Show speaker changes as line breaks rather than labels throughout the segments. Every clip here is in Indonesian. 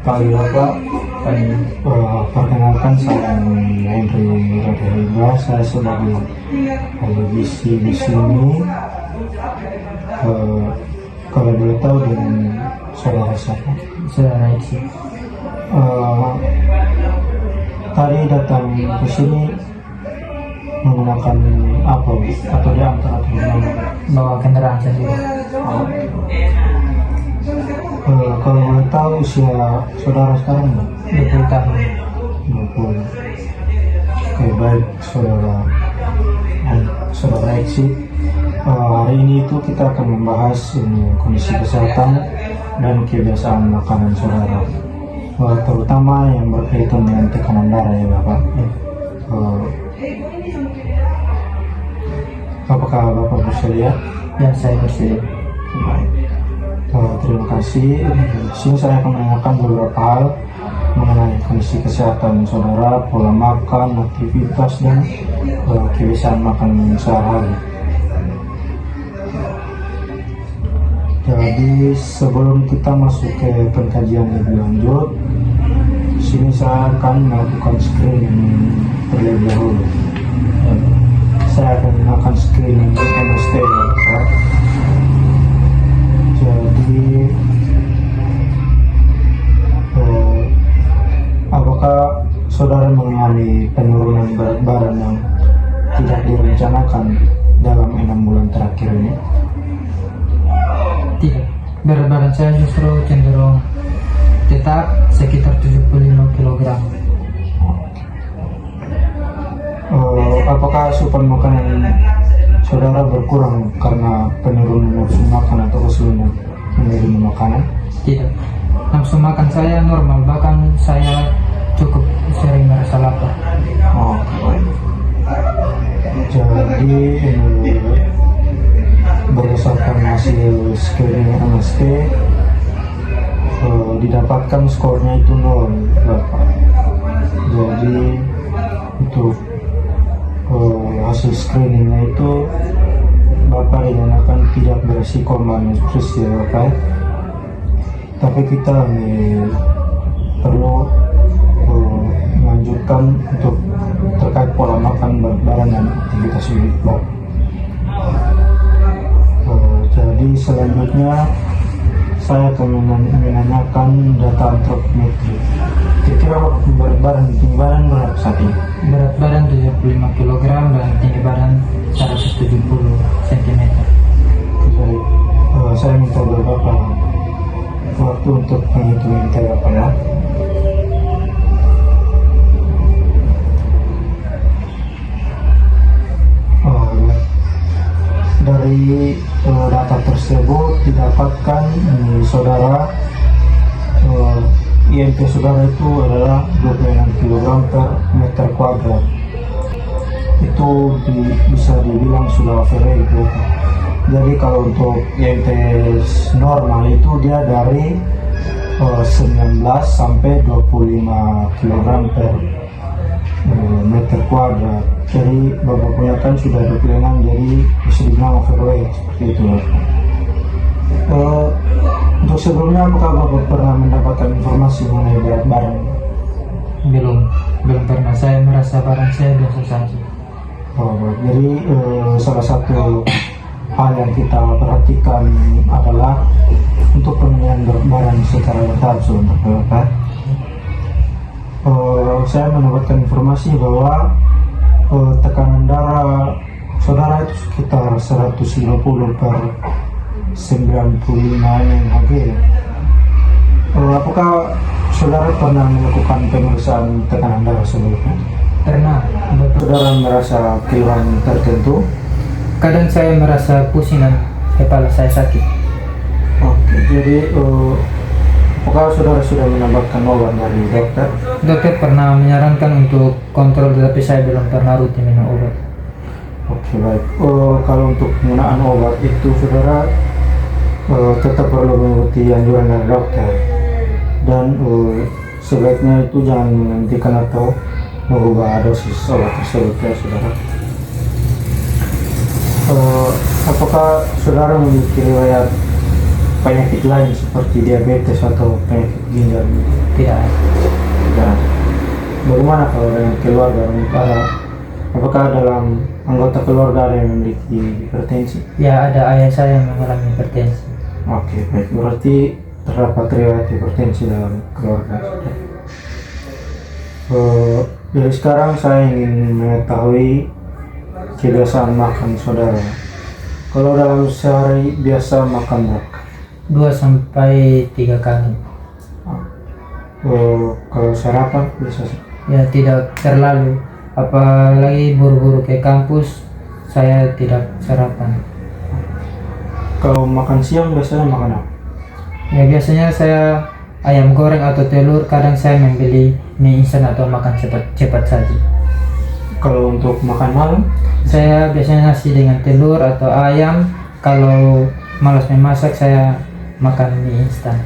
Pagi Bapak, perkenalkan saya Henry Roderigo. Saya sebagai bisi di sini. Kalau boleh tahu dengan saudara siapa?
Saudara Iksi.
Tadi datang ke sini menggunakan apa, Bu? Atau diantar atau gimana?
Bawa kendaraan sendiri.
Kalau boleh tahu usia saudara sekarang, Bu?
20 tahun.
20. Oke, baik saudara Iksi. Hari ini itu kita akan membahas kondisi kesehatan dan kebiasaan makanan saudara, terutama yang berkaitan dengan tekanan darah ya Bapak. Apakah Bapak bersedia?
Ya, saya bersedia.
Baik. Terima kasih. Di sini saya akan menanyakan beberapa hal mengenai kondisi kesehatan saudara, pola makan, aktivitas, dan kebiasaan makan sehari-hari. Jadi sebelum kita masuk ke pengkajian lebih lanjut, di sini saya akan melakukan screening terlebih dahulu. Saya akan melakukan screening MST. Jadi apakah saudara mengalami penurunan berat badan yang tidak direncanakan dalam 6 bulan terakhir ini?
Tidak. Berat badan saya justru cenderung tetap sekitar 75 kg.
Apakah asupan makanan saudara berkurang karena penurunan nafsu makan atau kesulitan menerima makanan?
Tidak. Nafsu makan saya normal, bahkan saya cukup sering merasa lapar.
Baik. Jadi berdasarkan hasil screening MST, didapatkan skornya itu 0 Bapak. Jadi untuk hasil screeningnya itu Bapak dinyatakan tidak berisiko malnutrisi ya Bapak. Tapi kita perlu melanjutkan untuk terkait pola makan, berat badan, dan aktivitas hidup Bapak. Jadi selanjutnya saya akan menanyakan data antropometri. Kira-kira berat badan, tinggi badan berapa saat ini?
Berat badan 75 kg dan tinggi badan 170 cm.
Jadi saya minta beberapa waktu untuk menghitung Bapak ya. Dari data tersebut didapatkan saudara IMP saudara itu adalah 26 kg per meter kuadrat. Itu bisa dibilang sudah overweight. Jadi kalau untuk IMP normal itu dia dari 19 sampai 25 kg per meter kuadrat. Jadi Bapak punya kan sudah 26, jadi bisa dibilang overweight seperti itu. Untuk sebelumnya apakah Bapak pernah mendapatkan informasi mengenai berat badan?
Belum pernah. Saya merasa badan saya biasa saja.
Jadi salah satu hal yang kita perhatikan adalah untuk penilaian berat badan secara bertahap untuk Bapak. Saya mendapatkan informasi bahwa tekanan darah saudara itu sekitar 150 per 95 mmHg. Apakah saudara pernah melakukan pemeriksaan tekanan darah sebelumnya?
Pernah.
Saudara merasa keluhan tertentu?
Kadang saya merasa pusing dan kepala saya sakit.
Oke, jadi apakah saudara sudah mendapatkan obat dari dokter?
Dokter pernah menyarankan untuk kontrol, tetapi saya belum pernah rutin minum obat.
Oke, baik. Kalau untuk penggunaan obat itu saudara tetap perlu mengikuti anjuran dari dokter, dan sebaiknya itu jangan menghentikan atau mengubah dosis obat tersebut ya saudara.
Apakah saudara memiliki riwayat
penyakit lain seperti diabetes atau penyakit ginjal?
Tidak ada.
Dan bagaimana kalau dengan keluarga? Apakah dalam anggota keluarga ada yang memiliki hipertensi?
Ya, ada ayah saya yang mengalami hipertensi.
Oke, baik. Berarti terdapat riwayat hipertensi dalam keluarga. Jadi sekarang saya ingin mengetahui kebiasaan makan saudara. Kalau dalam sehari biasa makan berapa?
2 sampai 3 kali.
Kalau sarapan biasa?
Ya, tidak terlalu. Apalagi buru-buru ke kampus, saya tidak sarapan.
Kalau makan siang biasanya makan apa?
Ya, biasanya saya ayam goreng atau telur. Kadang saya membeli mie instan atau makan cepat saja.
Kalau untuk makan malam?
Saya biasanya nasi dengan telur atau ayam. Kalau malas memasak, saya makan mie instan.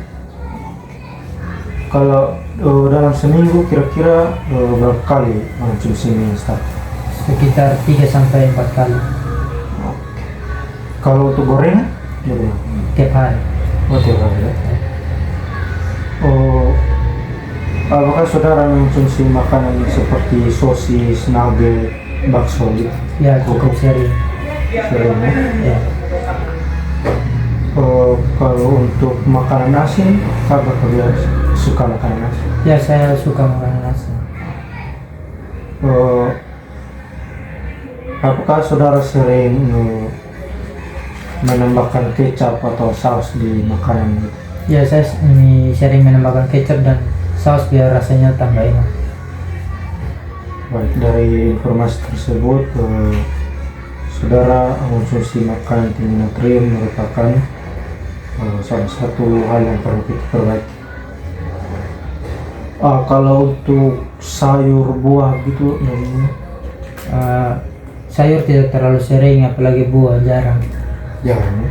Kalau dalam seminggu kira-kira berapa kali mengonsumsi mie instan?
Sekitar 3 sampai 4 kali
Kalau untuk gorengan?
tiap hari.
Tiap hari ya? Apakah saudara mengonsumsi makanan seperti sosis, nugget, bakso gitu?
Ya, cukup sering.
Sering ya?
Ya.
Kalau untuk makanan asin, apakah kalian suka makanan asin?
Ya, saya suka makan nasi.
Apakah saudara sering menambahkan kecap atau saus di makanan gitu?
Ya, saya sering menambahkan kecap dan saus biar rasanya tambah enak.
Baik, dari informasi tersebut, saudara mengonsumsi makanan tinggi natrium merupakan salah satu hal yang perlu kita perbaiki. Kalau untuk sayur buah gitu,
Sayur tidak terlalu sering, apalagi buah jarang.
jarang ya?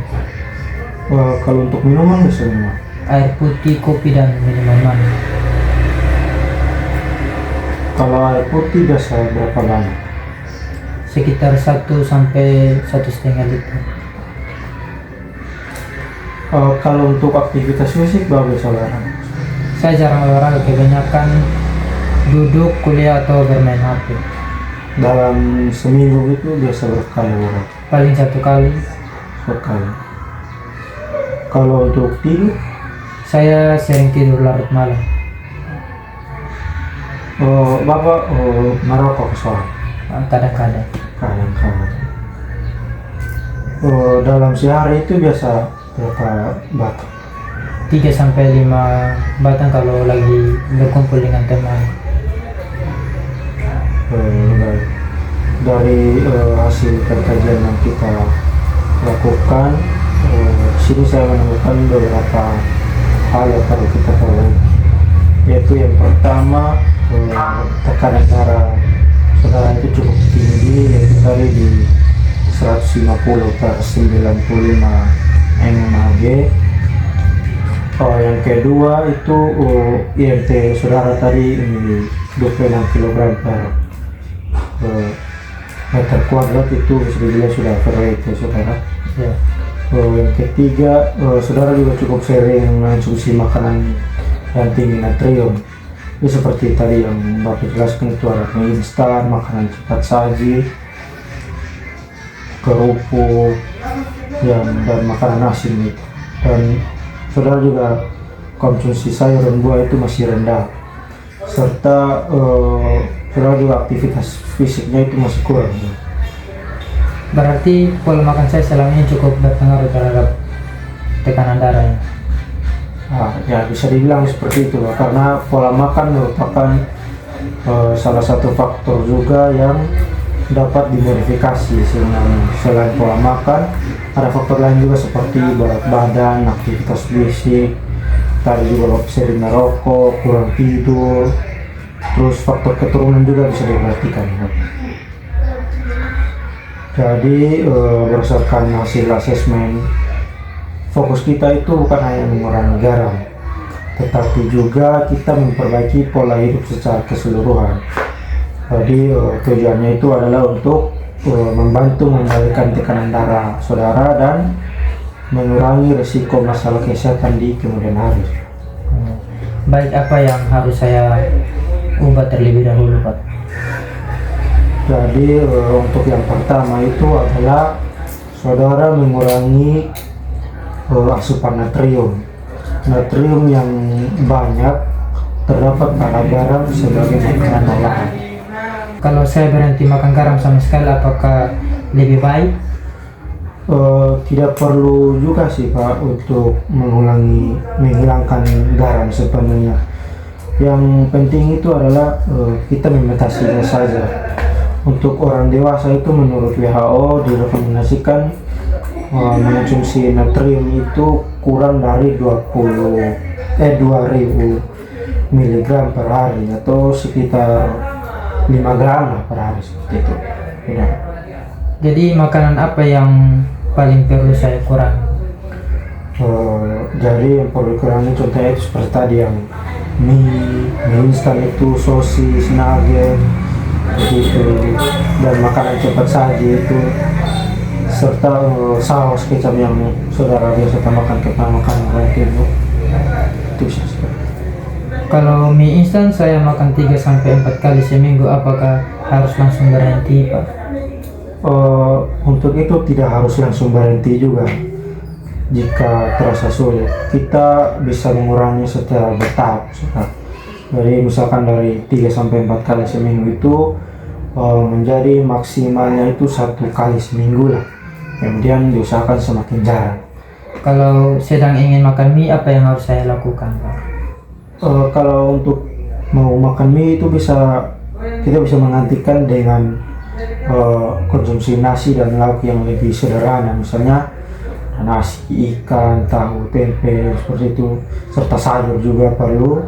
Kalau untuk minuman biasanya minum
Air putih, kopi, dan minuman manis.
kalau air putih biasa berapa banyak?
Sekitar 1 sampai 1,5 liter.
Kalau untuk aktivitas fisik bagaimana saudara?
Saya jarang olahraga, kebanyakan duduk, kuliah, atau bermain HP.
Dalam seminggu itu biasa berapa kali olahraga?
Paling 1 kali.
Sekali. Kalau untuk tidur?
Saya sering tidur larut malam.
Bapak merokok soal?
Kadang-kadang.
Kadang-kadang. Dalam sehari itu biasa berapa batang?
3 sampai 5 batang kalau lagi berkumpul dengan teman.
Baik. Dari hasil kajian yang kita lakukan, di sini saya menemukan beberapa hal yang perlu kita perbaiki. Yaitu yang pertama, tekanan darah saudara itu cukup tinggi, yaitu tadi di 150/95 mmHg. Yang kedua itu IMT saudara tadi 26 kg per meter kuadrat, itu bisa dibilang sudah overweight ya saudara.
Ya.
Yang ketiga, saudara juga cukup sering mengonsumsi makanan yang tinggi natrium. Ini seperti tadi yang Bapak jelaskan, itu ada mie instan, makanan cepat saji, kerupuk, dan makanan asin itu. Dan saudara juga konsumsi sayur dan buah itu masih rendah, serta saudara juga aktivitas fisiknya itu masih kurang.
Berarti pola makan saya selama ini cukup berpengaruh terhadap tekanan darahnya.
Ya bisa dibilang seperti itu, karena pola makan merupakan salah satu faktor juga yang dapat dimodifikasi. Selain pola makan, ada faktor lain juga seperti berat badan, aktivitas fisik, tadi juga sering merokok, kurang tidur, terus faktor keturunan juga bisa diperhatikan. Jadi berdasarkan hasil asesmen, fokus kita itu bukan hanya mengurangi garam, tetapi juga kita memperbaiki pola hidup secara keseluruhan. Jadi tujuannya itu adalah untuk membantu membalikan tekanan darah saudara dan mengurangi risiko masalah kesehatan di kemudian hari.
Baik, apa yang harus saya ubah terlebih dahulu, Pak?
Jadi untuk yang pertama itu adalah saudara mengurangi asupan natrium. Natrium yang banyak terdapat pada garam sebagai makanan olahan.
Kalau saya berhenti makan garam sama sekali, apakah lebih baik?
Tidak perlu juga sih Pak untuk menghilangkan garam sepenuhnya. Yang penting itu adalah kita membatasinya saja. Untuk orang dewasa itu menurut WHO direkomendasikan mengonsumsi natrium itu kurang dari 2000 mg per hari atau sekitar 5 gram lah per hari seperti itu. Ya.
Jadi makanan apa yang paling perlu saya kurangi?
Jadi yang perlu kurangi contohnya itu seperti tadi yang mie instan itu, sosis, nugget begitu, dan makanan cepat saji itu, serta saus kecap yang saudara biasa tambahkan ke makanan itu bisa.
Kalau mie instan saya makan 3-4 kali seminggu, apakah harus langsung berhenti, Pak?
Untuk itu tidak harus langsung berhenti juga. Jika terasa sulit, kita bisa mengurangi secara bertahap. Jadi misalkan dari 3-4 kali seminggu itu menjadi maksimalnya itu 1 kali seminggu lah. Kemudian diusahakan semakin jarang.
Kalau sedang ingin makan mie, apa yang harus saya lakukan, Pak?
Kalau untuk mau makan mie itu kita bisa menggantikan dengan konsumsi nasi dan lauk yang lebih sederhana, misalnya nasi, ikan, tahu, tempe seperti itu, serta sayur juga perlu.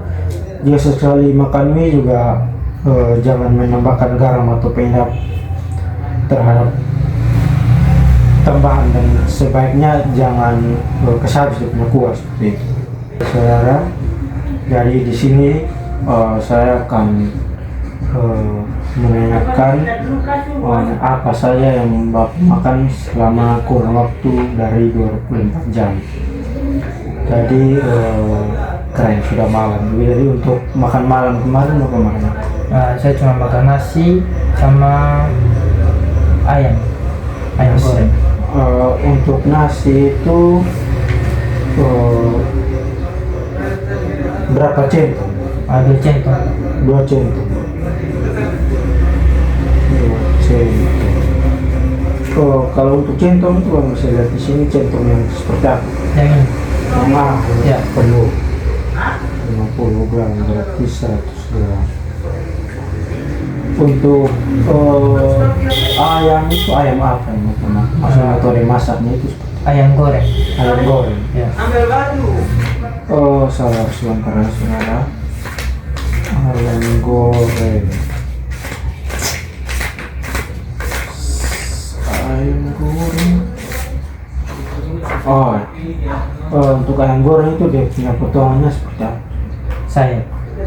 Jika sekali makan mie juga jangan menambahkan garam atau penyedap terhadap tambahan, dan sebaiknya jangan kehabis punya kuah seperti itu. Saudara, jadi di sini saya akan menanyakan apa saja yang Bapak makan selama kurun waktu dari 24 jam. Jadi keren sudah malam. Jadi untuk makan malam kemarin Bapak makan apa?
Saya cuma makan nasi sama ayam goreng.
Untuk nasi itu berapa centong?
2 centong.
2 centong. 2 centong. Kalau untuk centong itu Bang bisa lihat di sini centong yang seperti apa?
Yang ini?
Yang
Ya.
penuh. 50 gram berarti 100 gram. Untuk ayam itu ayam apa ini? Maksudnya metode masaknya itu seperti
Ayam goreng.
ayam goreng.
Ya.
Salah sebentar ya saudara. Ayam goreng. Ayam goreng. Untuk ayam goreng itu dia punya potongannya seperti apa?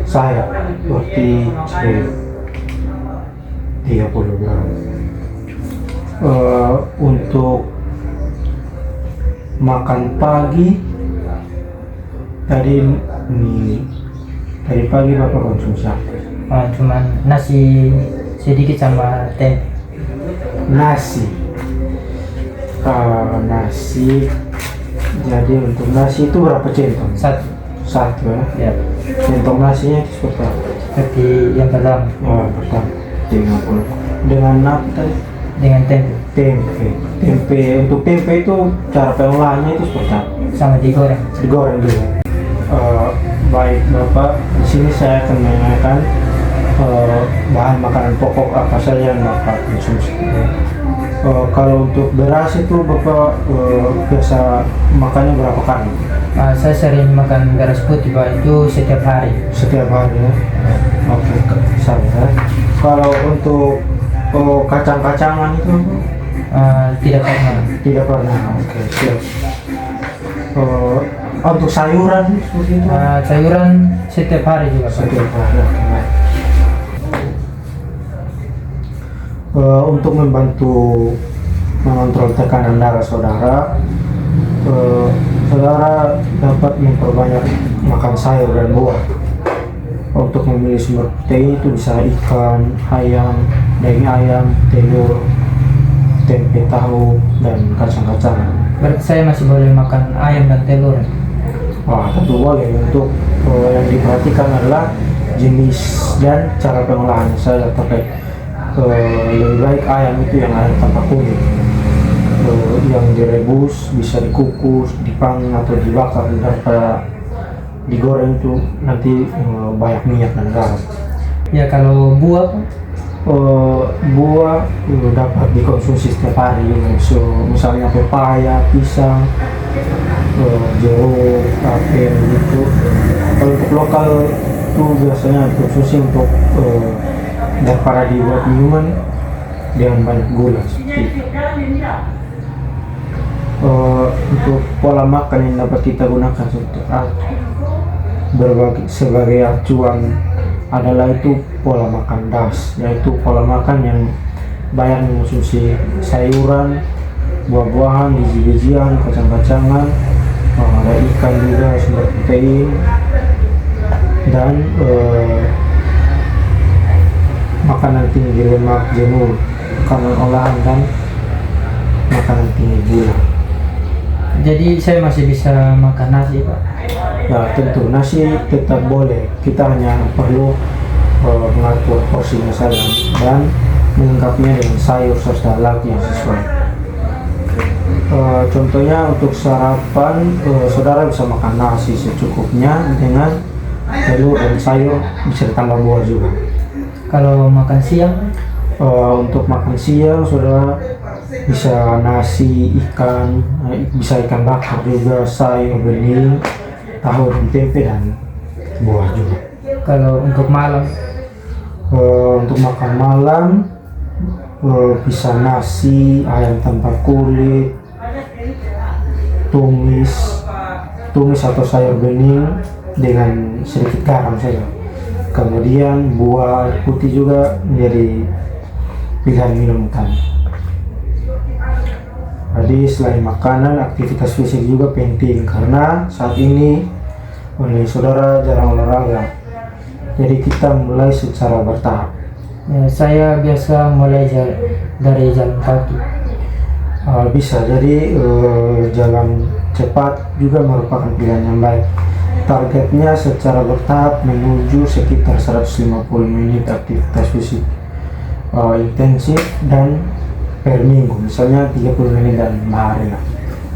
Sayap. Berarti 30 gram. Untuk makan pagi tadi pagi Bapak konsumsi apa?
Cuman nasi sedikit sama tempe.
Nasi. Nasi. Jadi untuk nasi itu berapa centong?
1.
Satu ya.
Ya.
Centong nasinya itu seperti apa?
Seperti yang pertama.
Pertama 30. Dengan apa tadi?
Dengan tempe.
Tempe. Untuk tempe itu cara pengolahannya itu seperti apa?
Sama digoreng.
Digoreng juga. Baik Bapak, di sini saya akan menanyakan bahan makanan pokok apa saja yang Bapak konsumsi. Kalau untuk beras itu Bapak biasa makannya berapa kali?
Saya sering makan beras putih, Pak, itu setiap hari.
Setiap hari ya. Oke, saya. Kalau untuk kacang-kacangan itu
Tidak pernah.
tidak pernah. Oke, siap. Untuk sayuran seperti itu?
Sayuran setiap hari juga, Pak.
Setiap hari. Untuk membantu mengontrol tekanan darah saudara, saudara dapat memperbanyak makan sayur dan buah. Untuk memilih sumber protein itu bisa ikan, ayam, daging ayam, telur, tempe tahu, dan kacang-kacangan.
Berarti saya masih boleh makan ayam dan telur.
Wah, tentu boleh. Untuk yang diperhatikan adalah jenis dan cara pengolahannya saja terkait. Lebih baik ayam itu yang ayam tanpa kulit. Yang direbus, bisa dikukus, dipanggang atau dibakar, daripada digoreng itu nanti banyak minyak dan garam.
Ya kalau buah Pak?
Buah dapat dikonsumsi setiap hari. So, misalnya pepaya, pisang, jeruk, apel gitu. Kalau untuk lokal itu biasanya dikonsumsi untuk daripada dibuat minuman dengan banyak gula seperti itu. Untuk pola makan yang dapat kita gunakan sebagai acuan adalah itu pola makan DAS, yaitu pola makan yang banyak mengonsumsi sayuran, buah-buahan, biji-bijian, kacang-kacangan, ada ikan juga sumber protein, dan makanan tinggi lemak jenuh, makanan olahan, dan makanan tinggi gula.
Jadi saya masih bisa makan nasi Pak?
Ya tentu nasi tetap boleh, kita hanya perlu mengatur porsinya saja dan melengkapinya dengan sayur serta lauk yang sesuai. Contohnya untuk sarapan, saudara bisa makan nasi secukupnya dengan telur dan sayur, bisa ditambah buah juga.
Kalau makan siang?
Untuk makan siang saudara bisa nasi, ikan, bisa ikan bakar juga, sayur bening, tahu dan tempe, dan buah juga.
Kalau untuk malam?
Untuk makan malam bisa nasi, ayam tanpa kulit, tumis atau sayur bening dengan sedikit garam saja. Kemudian buah air putih juga menjadi pilihan minum utama. Jadi selain makanan, aktivitas fisik juga penting karena saat ini saudara jarang olahraga. Jadi kita mulai secara bertahap.
Ya, saya biasa mulai dari jalan kaki.
Bisa jadi jalan cepat juga merupakan pilihan yang baik. Targetnya secara bertahap menuju sekitar 150 menit aktivitas fisik intensif dan per minggu, misalnya 30 menit dan 5 hari lah.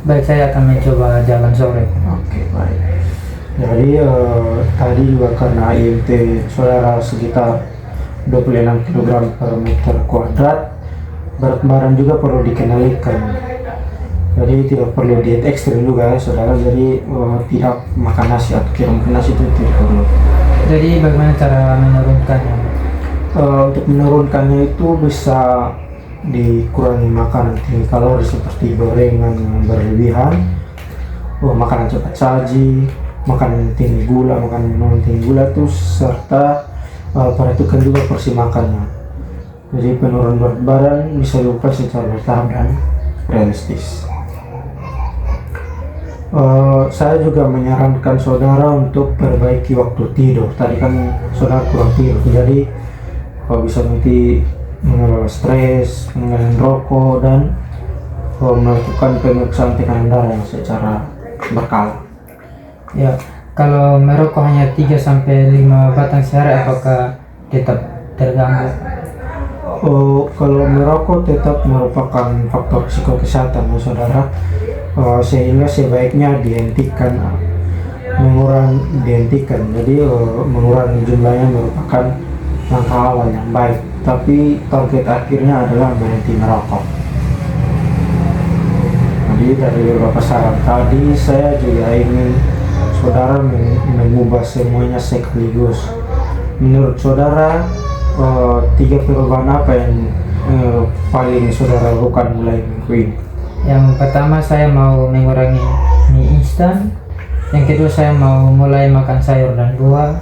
Baik, saya akan mencoba jalan sore.
Oke, baik. Jadi tadi juga karena IMT saudara sekitar 26 kg per meter kuadrat, berat badan juga perlu dikendalikan. Jadi tidak perlu diet ekstrim juga ya saudara, jadi tidak makan nasi atau kira makan nasi itu tidak perlu.
Jadi bagaimana cara menurunkannya?
Untuk menurunkannya itu bisa dikurangi makanan tinggi kalori seperti gorengan yang berlebihan, makanan cepat saji, makanan tinggi gula, makanan non tinggi gula itu, serta perhatikan juga porsi makannya. Jadi penurunan berat badan bisa dilakukan secara bertahap dan realistis. Saya juga menyarankan saudara untuk perbaiki waktu tidur. Tadi kan saudara kurang tidur, jadi bisa nanti mengelola stres, mengelola rokok, dan melakukan pemeriksaan tekanan darah yang secara berkala.
Ya, kalau merokok hanya 3-5 batang sehari, apakah tetap terganggu?
Kalau merokok tetap merupakan faktor risiko kesehatan ya saudara, sehingga sebaiknya dihentikan. Jadi mengurangi jumlahnya merupakan langkah awal yang baik, tapi target akhirnya adalah berhenti merokok. Jadi dari beberapa saran tadi, saya juga ingin saudara mengubah semuanya sekaligus. Menurut saudara, 3 perubahan apa yang paling saudara lakukan mulai minggu ini?
Yang pertama, saya mau mengurangi mie instan. Yang kedua, saya mau mulai makan sayur dan buah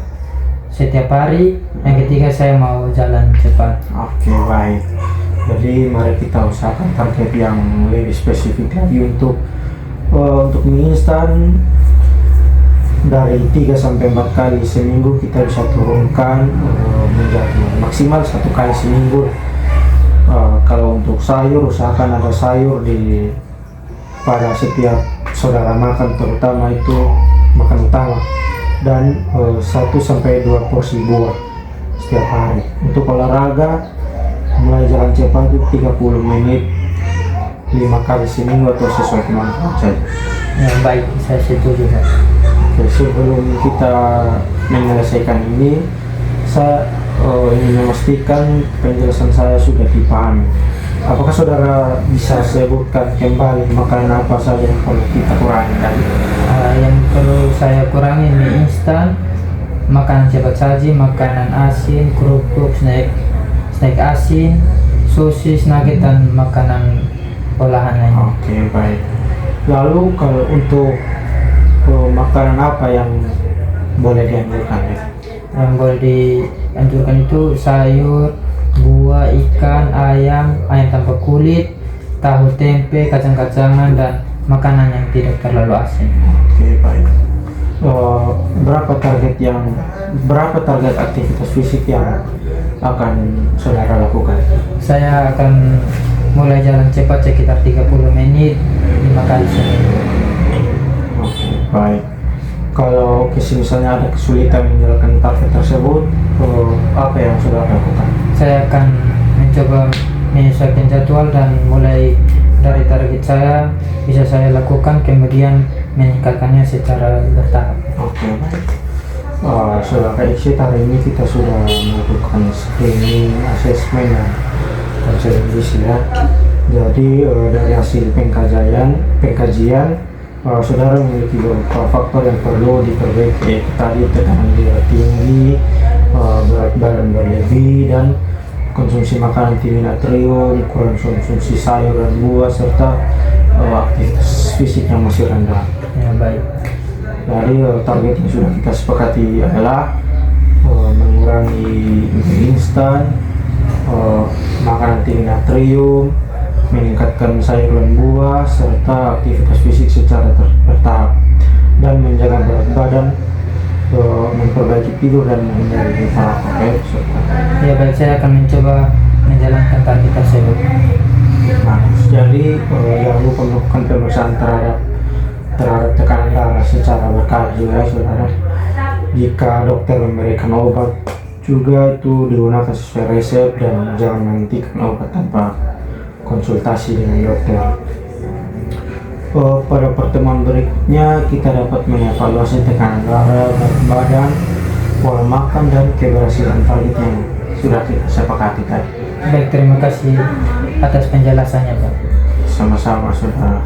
setiap hari. Yang ketiga, saya mau jalan cepat.
Oke, baik. Jadi mari kita usahakan target yang lebih spesifik lagi untuk Untuk mie instan dari 3 sampai 4 kali seminggu kita bisa turunkan menjadi maksimal 1 kali seminggu. Kalau untuk sayur, usahakan ada sayur di pada setiap saudara makan, terutama itu makan utama, dan 1 sampai 2 porsi buah setiap hari. Untuk olahraga mulai jalan cepat itu 30 menit 5 kali seminggu atau sesuai kemampuan saja.
Ya, baik, saya setuju Pak.
Oke, sebelum kita menyelesaikan ini, saya ingin memastikan penjelasan saya sudah dipahami. Apakah saudara bisa sebutkan kembali makanan apa saja yang perlu kita kurangi tadi?
Yang perlu saya kurangi mie instan, makanan cepat saji, makanan asin, kerupuk, snack asin, sosis, nugget, dan makanan olahan lainnya.
Oke, baik. Lalu kalau untuk makanan apa yang boleh dianjurkan ya?
Yang boleh dianjurkan itu sayur, buah, ikan, ayam tanpa kulit, tahu, tempe, kacang-kacangan, dan makanan yang tidak terlalu asin.
Oke, baik. Berapa target aktivitas fisik yang akan saudara lakukan?
Saya akan mulai jalan cepat sekitar 30 menit 5 kali seminggu.
Oke, baik. Kalau misalnya ada kesulitan menjalankan target tersebut, apa yang saudara lakukan?
Saya akan mencoba menyesuaikan jadwal dan mulai dari target saya bisa saya lakukan, kemudian meningkatkannya secara bertahap.
Oke, baik. Saudara Iksit, hari ini kita sudah melakukan screening, asesmen, dan konseling gizi ya. Jadi dari hasil pengkajian, saudara memiliki beberapa faktor yang perlu diperbaiki. Tadi tekanan darah tinggi, berat badan berlebih, dan konsumsi makanan tinggi natrium, kurang konsumsi sayur dan buah, serta aktivitas fisik yang masih rendah.
Ya, baik.
Jadi target yang sudah kita sepakati adalah mengurangi mie instan, makanan tinggi natrium, meningkatkan sayur dan buah, serta aktivitas fisik secara bertahap, dan menjaga berat badan, memperbaiki tidur, dan menghindari infeksi.
Ya, baik, saya akan mencoba menjalankan target tersebut.
Bagus. Jadi jangan lupa melakukan pemeriksaan terhadap tekanan darah secara berkala juga ya, saudara. Jika dokter memberikan obat juga itu digunakan sesuai resep, dan jangan menghentikan obat tanpa konsultasi dengan dokter. Pada pertemuan berikutnya kita dapat mengevaluasi tekanan darah, berat badan, pola makan, dan keberhasilan target yang sudah kita sepakati tadi.
Baik, terima kasih atas penjelasannya Pak.
Sama-sama saudara.